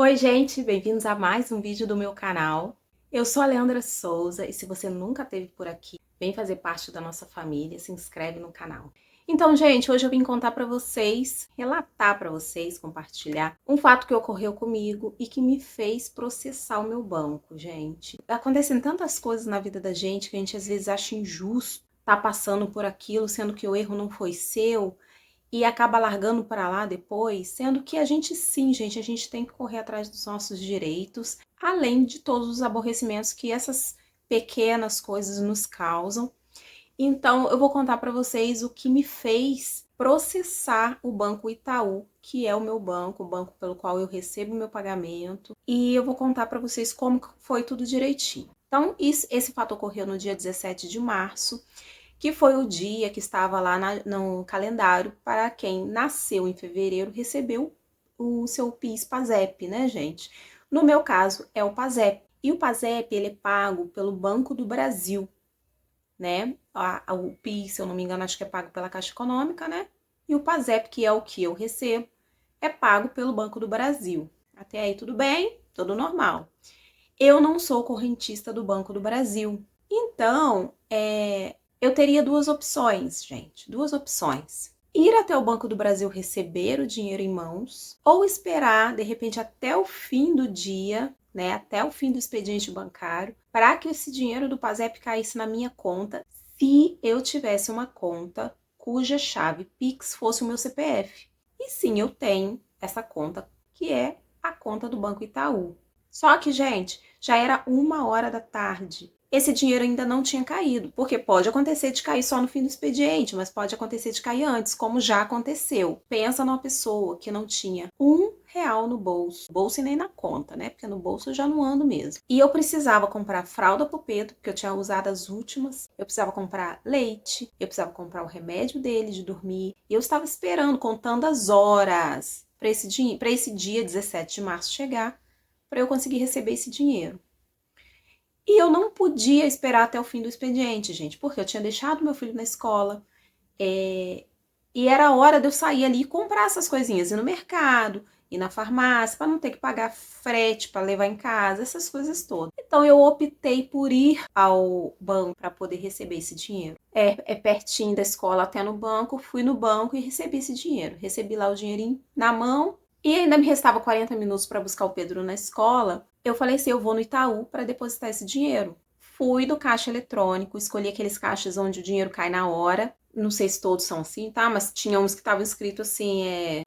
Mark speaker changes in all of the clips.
Speaker 1: Oi, gente, bem-vindos a mais um vídeo do meu canal. Eu sou a Leandra Souza e se você nunca esteve por aqui, vem fazer parte da nossa família, se inscreve no canal. Então, gente, hoje eu vim contar pra vocês, relatar pra vocês, compartilhar um fato que ocorreu comigo e que me fez processar o meu banco, gente. Acontecem tantas coisas na vida da gente que a gente às vezes acha injusto tá passando por aquilo, sendo que o erro não foi seu e acaba largando para lá depois, sendo que a gente sim, gente, a gente tem que correr atrás dos nossos direitos, além de todos os aborrecimentos que essas pequenas coisas nos causam. Então, eu vou contar para vocês o que me fez processar o Banco Itaú, que é o meu banco, o banco pelo qual eu recebo o meu pagamento, e eu vou contar para vocês como foi tudo direitinho. Então, esse fato ocorreu no dia 17 de março, que foi o dia que estava lá no calendário para quem nasceu em fevereiro recebeu o seu PIS/PASEP, né, gente? No meu caso, é o PASEP. E o PASEP, ele é pago pelo Banco do Brasil, né? O PIS, se eu não me engano, acho que é pago pela Caixa Econômica, né? E o PASEP, que é o que eu recebo, é pago pelo Banco do Brasil. Até aí tudo bem? Tudo normal. Eu não sou correntista do Banco do Brasil. Então, eu teria duas opções, gente. Duas opções. Ir até o Banco do Brasil receber o dinheiro em mãos ou esperar, de repente, até o fim do dia, né, até o fim do expediente bancário, para que esse dinheiro do PASEP caísse na minha conta, se eu tivesse uma conta cuja chave Pix fosse o meu CPF. E sim, eu tenho essa conta, que é a conta do Banco Itaú. Só que, gente, já era 1 hora da tarde. Esse dinheiro ainda não tinha caído, porque pode acontecer de cair só no fim do expediente, mas pode acontecer de cair antes, como já aconteceu. Pensa numa pessoa que não tinha R$ 1 no bolso e nem na conta, né? Porque no bolso eu já não ando mesmo. E eu precisava comprar fralda pro Pedro, porque eu tinha usado as últimas. Eu precisava comprar leite, eu precisava comprar o remédio dele de dormir. E eu estava esperando, contando as horas para esse dia 17 de março chegar, para eu conseguir receber esse dinheiro. E eu não podia esperar até o fim do expediente, gente, porque eu tinha deixado meu filho na escola, e era a hora de eu sair ali e comprar essas coisinhas, ir no mercado, ir na farmácia, para não ter que pagar frete para levar em casa, essas coisas todas. Então eu optei por ir ao banco para poder receber esse dinheiro. É pertinho da escola até no banco, fui no banco e recebi esse dinheiro. Recebi lá o dinheirinho na mão e ainda me restava 40 minutos para buscar o Pedro na escola. Eu falei assim, eu vou no Itaú para depositar esse dinheiro. Fui do caixa eletrônico, escolhi aqueles caixas onde o dinheiro cai na hora. Não sei se todos são assim, tá? Mas tinha uns que estavam escrito assim,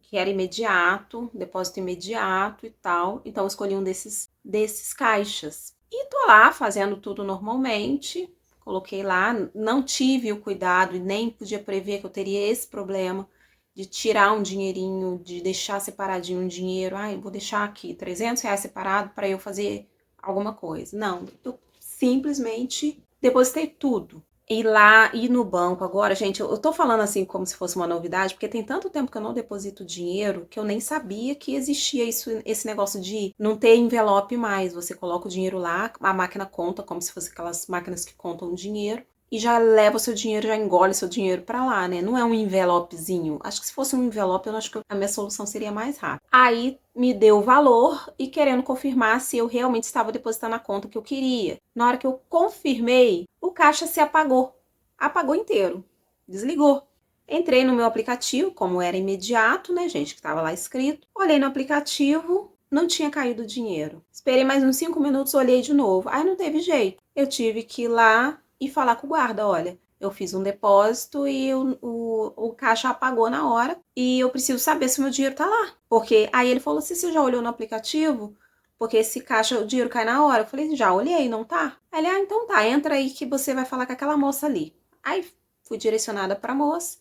Speaker 1: que era imediato, depósito imediato e tal. Então eu escolhi um desses caixas. E tô lá fazendo tudo normalmente. Coloquei lá, não tive o cuidado e nem podia prever que eu teria esse problema de tirar um dinheirinho, de deixar separadinho um dinheiro. Ai, vou deixar aqui R$ 300 separado para eu fazer alguma coisa. Não, eu simplesmente depositei tudo. Ir no banco agora, gente, eu tô falando assim como se fosse uma novidade, porque tem tanto tempo que eu não deposito dinheiro que eu nem sabia que existia esse negócio de não ter envelope mais. Você coloca o dinheiro lá, a máquina conta como se fosse aquelas máquinas que contam dinheiro e já leva o seu dinheiro, já engole seu dinheiro pra lá, né? Não é um envelopezinho. Acho que se fosse um envelope, eu acho que a minha solução seria mais rápida. Aí me deu o valor e querendo confirmar se eu realmente estava depositando a conta que eu queria. Na hora que eu confirmei, o caixa se apagou. Apagou inteiro. Desligou. Entrei no meu aplicativo, como era imediato, né, gente, que estava lá escrito. Olhei no aplicativo, não tinha caído o dinheiro. Esperei mais uns 5 minutos, olhei de novo. Aí não teve jeito. Eu tive que ir lá e falar com o guarda, olha, eu fiz um depósito e o caixa apagou na hora e eu preciso saber se o meu dinheiro tá lá. Porque aí ele falou assim, você já olhou no aplicativo? Porque esse caixa, o dinheiro cai na hora. Eu falei, já olhei, não tá? Aí ele, então tá, entra aí que você vai falar com aquela moça ali. Aí fui direcionada pra moça,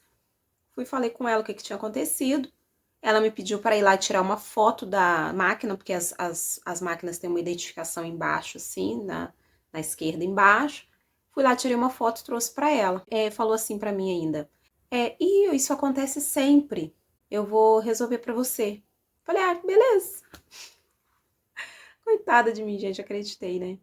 Speaker 1: falei com ela o que tinha acontecido. Ela me pediu para ir lá tirar uma foto da máquina, porque as máquinas têm uma identificação embaixo, assim, na esquerda embaixo. Fui lá, tirei uma foto e trouxe para ela. Falou assim para mim ainda, isso acontece sempre, eu vou resolver para você. Falei, beleza. Coitada de mim, gente, acreditei, né?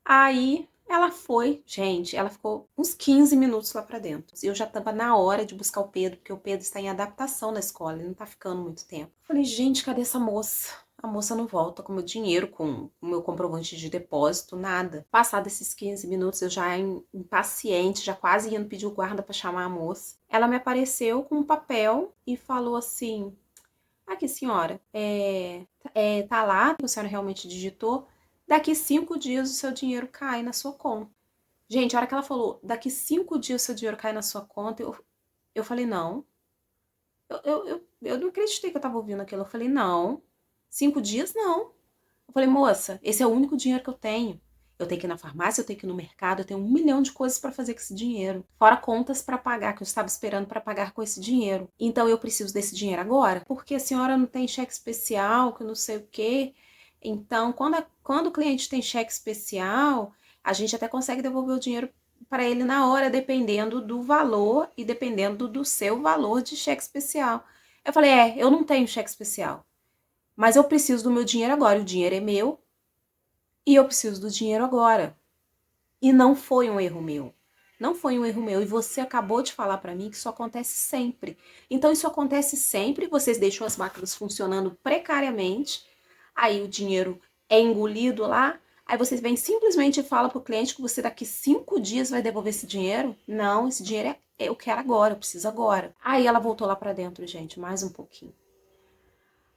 Speaker 1: Aí ela foi, gente, ela ficou uns 15 minutos lá pra dentro. Eu já tava na hora de buscar o Pedro, porque o Pedro está em adaptação na escola, ele não tá ficando muito tempo. Falei, gente, cadê essa moça? A moça não volta com o meu dinheiro, com o meu comprovante de depósito, nada. Passado esses 15 minutos, eu já impaciente, já quase indo pedir o guarda para chamar a moça. Ela me apareceu com um papel e falou assim: aqui, senhora, tá lá, a senhora realmente digitou. Daqui 5 dias o seu dinheiro cai na sua conta. Gente, a hora que ela falou, daqui 5 dias o seu dinheiro cai na sua conta, eu falei, não. Eu não acreditei que eu tava ouvindo aquilo. Eu falei, não. 5 dias, não. Eu falei, moça, esse é o único dinheiro que eu tenho. Eu tenho que ir na farmácia, eu tenho que ir no mercado, eu tenho 1 milhão de coisas para fazer com esse dinheiro. Fora contas para pagar, que eu estava esperando para pagar com esse dinheiro. Então eu preciso desse dinheiro agora, porque a senhora não tem cheque especial, que eu não sei o quê. Então, quando o cliente tem cheque especial, a gente até consegue devolver o dinheiro para ele na hora, dependendo do valor e dependendo do seu valor de cheque especial. Eu falei, eu não tenho cheque especial, mas eu preciso do meu dinheiro agora. O dinheiro é meu e eu preciso do dinheiro agora. E não foi um erro meu. Não foi um erro meu. E você acabou de falar para mim que isso acontece sempre. Então, isso acontece sempre. Vocês deixam as máquinas funcionando precariamente. Aí o dinheiro é engolido lá. Aí vocês vêm simplesmente e falam pro cliente que você daqui 5 dias vai devolver esse dinheiro. Não, esse dinheiro eu quero agora, eu preciso agora. Aí ela voltou lá para dentro, gente, mais um pouquinho.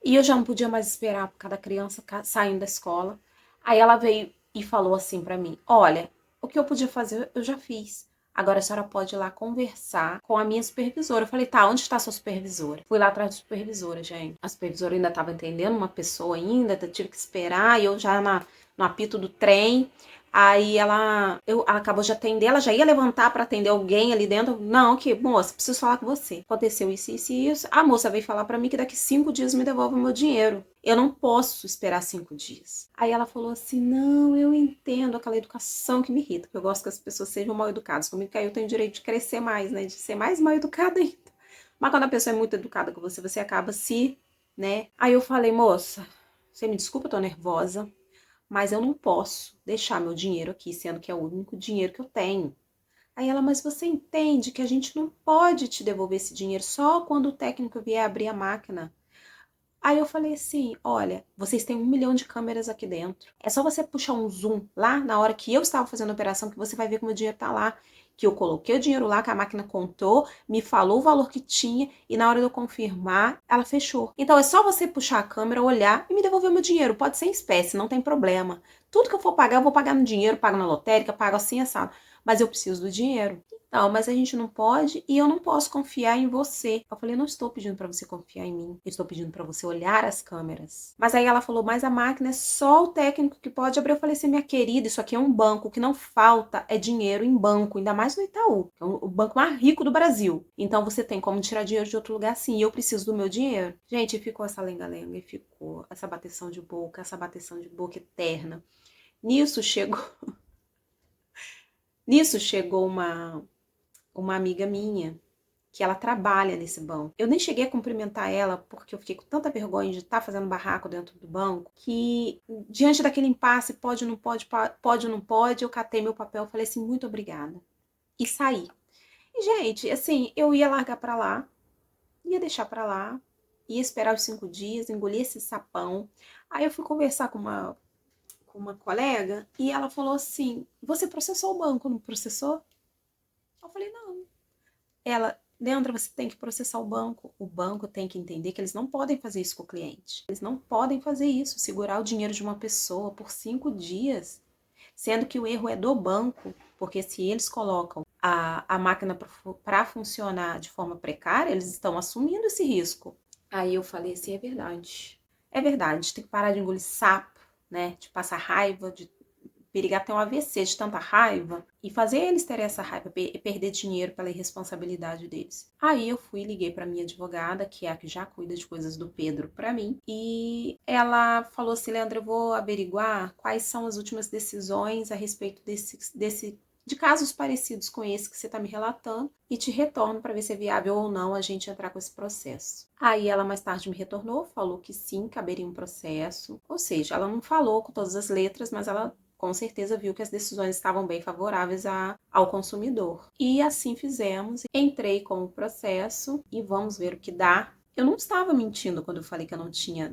Speaker 1: E eu já não podia mais esperar por cada criança saindo da escola. Aí ela veio e falou assim pra mim: olha, o que eu podia fazer eu já fiz. Agora a senhora pode ir lá conversar com a minha supervisora. Eu falei, tá, onde está a sua supervisora? Fui lá atrás da supervisora, gente. A supervisora ainda estava entendendo uma pessoa ainda, tive que esperar, e eu já no apito do trem. Aí ela acabou de atender, ela já ia levantar para atender alguém ali dentro. Não, que moça, preciso falar com você. Aconteceu isso, isso e isso. A moça veio falar para mim que daqui 5 dias me devolve o meu dinheiro. Eu não posso esperar 5 dias. Aí ela falou assim: não, eu entendo aquela educação que me irrita, porque eu gosto que as pessoas sejam mal educadas. Comigo que aí eu tenho o direito de crescer mais, né? De ser mais mal educada ainda. Mas quando a pessoa é muito educada com você, você acaba se, né? Aí eu falei, moça, você me desculpa, eu tô nervosa, mas eu não posso deixar meu dinheiro aqui, sendo que é o único dinheiro que eu tenho. Aí ela, mas você entende que a gente não pode te devolver esse dinheiro só quando o técnico vier abrir a máquina? Aí eu falei assim, olha, vocês têm 1 milhão de câmeras aqui dentro. É só você puxar um zoom lá na hora que eu estava fazendo a operação que você vai ver que o meu dinheiro tá lá. Que eu coloquei o dinheiro lá, que a máquina contou, me falou o valor que tinha e na hora de eu confirmar, ela fechou. Então é só você puxar a câmera, olhar e me devolver o meu dinheiro. Pode ser em espécie, não tem problema. Tudo que eu for pagar, eu vou pagar no dinheiro, pago na lotérica, pago assim, assado. Mas eu preciso do dinheiro. Não, mas a gente não pode e eu não posso confiar em você. Eu falei, eu não estou pedindo para você confiar em mim. Eu estou pedindo para você olhar as câmeras. Mas aí ela falou, mas a máquina é só o técnico que pode abrir. Eu falei assim, minha querida, isso aqui é um banco. O que não falta é dinheiro em banco, ainda mais no Itaú, que é o banco mais rico do Brasil. Então você tem como tirar dinheiro de outro lugar sim. E eu preciso do meu dinheiro. Gente, ficou essa lenga-lenga e ficou essa bateção de boca eterna. Nisso chegou, nisso chegou uma amiga minha, que ela trabalha nesse banco. Eu nem cheguei a cumprimentar ela, porque eu fiquei com tanta vergonha de estar fazendo barraco dentro do banco, que diante daquele impasse, pode, não pode, pode, não pode, eu catei meu papel, falei assim, muito obrigada. E saí. E, gente, assim, eu ia largar pra lá, ia deixar pra lá, ia esperar os 5 dias, engolir esse sapão. Aí eu fui conversar com uma colega e ela falou assim, você processou o banco, não processou? Eu falei, não. Ela, Leandra, você tem que processar o banco. O banco tem que entender que eles não podem fazer isso com o cliente. Eles não podem fazer isso, segurar o dinheiro de uma pessoa por 5 dias, sendo que o erro é do banco, porque se eles colocam a máquina para funcionar de forma precária, eles estão assumindo esse risco. Aí eu falei assim, é verdade. É verdade, tem que parar de engolir sapo, né? De passar raiva, de perigar ter um AVC de tanta raiva e fazer eles terem essa raiva e perder dinheiro pela irresponsabilidade deles. Aí eu fui e liguei para minha advogada, que é a que já cuida de coisas do Pedro para mim, e ela falou assim, Leandra, eu vou averiguar quais são as últimas decisões a respeito de casos parecidos com esse que você está me relatando e te retorno para ver se é viável ou não a gente entrar com esse processo. Aí ela mais tarde me retornou, falou que sim, caberia um processo, ou seja, ela não falou com todas as letras, mas ela com certeza viu que as decisões estavam bem favoráveis ao consumidor. E assim fizemos. Entrei com o processo e vamos ver o que dá. Eu não estava mentindo quando eu falei que eu não tinha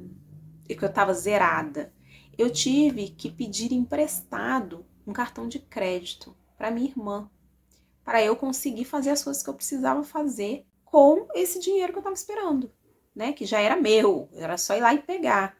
Speaker 1: que eu tava zerada. Eu tive que pedir emprestado um cartão de crédito para minha irmã, para eu conseguir fazer as coisas que eu precisava fazer com esse dinheiro que eu tava esperando, né? Que já era meu, era só ir lá e pegar.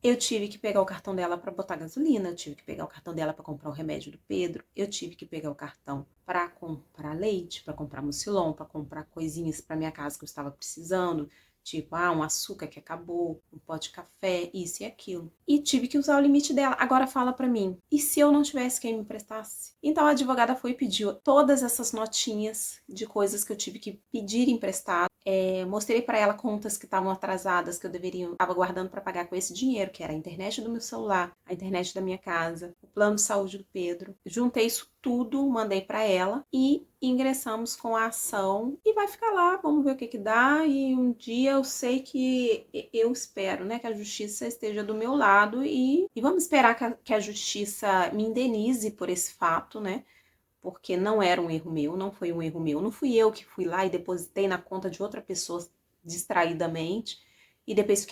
Speaker 1: Eu tive que pegar o cartão dela para botar gasolina, eu tive que pegar o cartão dela para comprar o remédio do Pedro, eu tive que pegar o cartão para comprar leite, para comprar mucilon, para comprar coisinhas para minha casa que eu estava precisando, tipo, um açúcar que acabou, um pote de café, isso e aquilo. E tive que usar o limite dela. Agora fala para mim, e se eu não tivesse quem me emprestasse? Então a advogada foi e pediu todas essas notinhas de coisas que eu tive que pedir emprestado. Mostrei para ela contas que estavam atrasadas, que eu estava guardando para pagar com esse dinheiro, que era a internet do meu celular, a internet da minha casa, o plano de saúde do Pedro. Juntei isso tudo, mandei para ela e ingressamos com a ação e vai ficar lá, vamos ver o que que dá. E um dia eu sei que eu espero, né, que a justiça esteja do meu lado e vamos esperar que a justiça me indenize por esse fato, né? Porque não era um erro meu, não foi um erro meu. Não fui eu que fui lá e depositei na conta de outra pessoa distraidamente e depois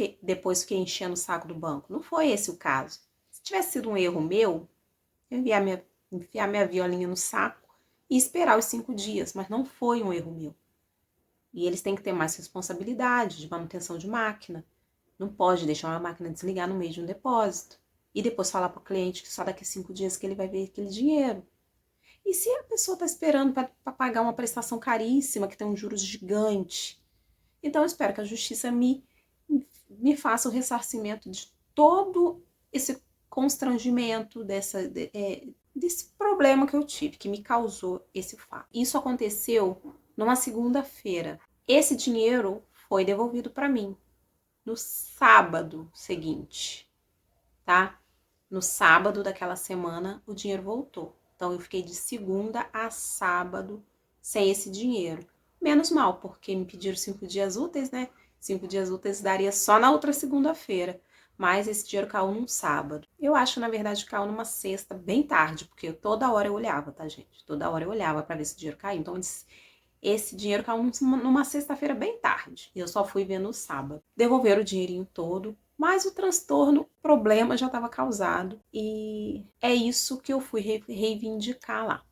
Speaker 1: fiquei enchendo o saco do banco. Não foi esse o caso. Se tivesse sido um erro meu, eu ia enfiar minha violinha no saco e esperar os 5 dias, mas não foi um erro meu. E eles têm que ter mais responsabilidade de manutenção de máquina. Não pode deixar uma máquina desligar no meio de um depósito e depois falar para o cliente que só daqui a 5 dias que ele vai ver aquele dinheiro. E se a pessoa está esperando para pagar uma prestação caríssima, que tem um juros gigante? Então eu espero que a justiça me faça o ressarcimento de todo esse constrangimento, desse problema que eu tive, que me causou esse fato. Isso aconteceu numa segunda-feira. Esse dinheiro foi devolvido para mim no sábado seguinte, tá? No sábado daquela semana, o dinheiro voltou. Então, eu fiquei de segunda a sábado sem esse dinheiro. Menos mal, porque me pediram 5 dias úteis, né? 5 dias úteis daria só na outra segunda-feira. Mas esse dinheiro caiu num sábado. Eu acho, na verdade, que caiu numa sexta, bem tarde, porque toda hora eu olhava, tá, gente? Toda hora eu olhava para ver se o dinheiro caiu. Então, esse dinheiro caiu numa sexta-feira bem tarde. E eu só fui ver no sábado. Devolveram o dinheirinho todo. Mas o transtorno, o problema já estava causado. E é isso que eu fui reivindicar lá.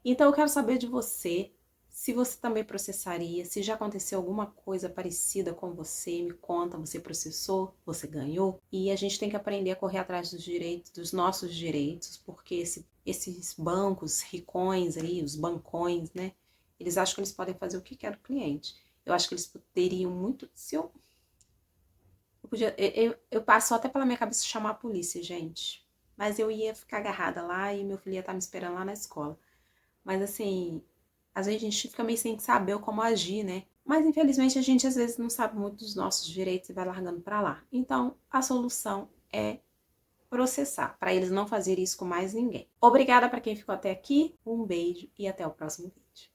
Speaker 1: Então eu quero saber de você, se você também processaria, se já aconteceu alguma coisa parecida com você, me conta, você processou, você ganhou. E a gente tem que aprender a correr atrás dos direitos, dos nossos direitos, porque esses bancos ricões aí, os bancões, né? Eles acham que eles podem fazer o que quer do cliente. Eu acho que eles poderiam muito. Se eu passo até pela minha cabeça chamar a polícia, gente. Mas eu ia ficar agarrada lá e meu filho ia estar me esperando lá na escola. Mas assim, às vezes a gente fica meio sem saber como agir, né? Mas infelizmente a gente às vezes não sabe muito dos nossos direitos e vai largando pra lá. Então a solução é processar, para eles não fazerem isso com mais ninguém. Obrigada para quem ficou até aqui, um beijo e até o próximo vídeo.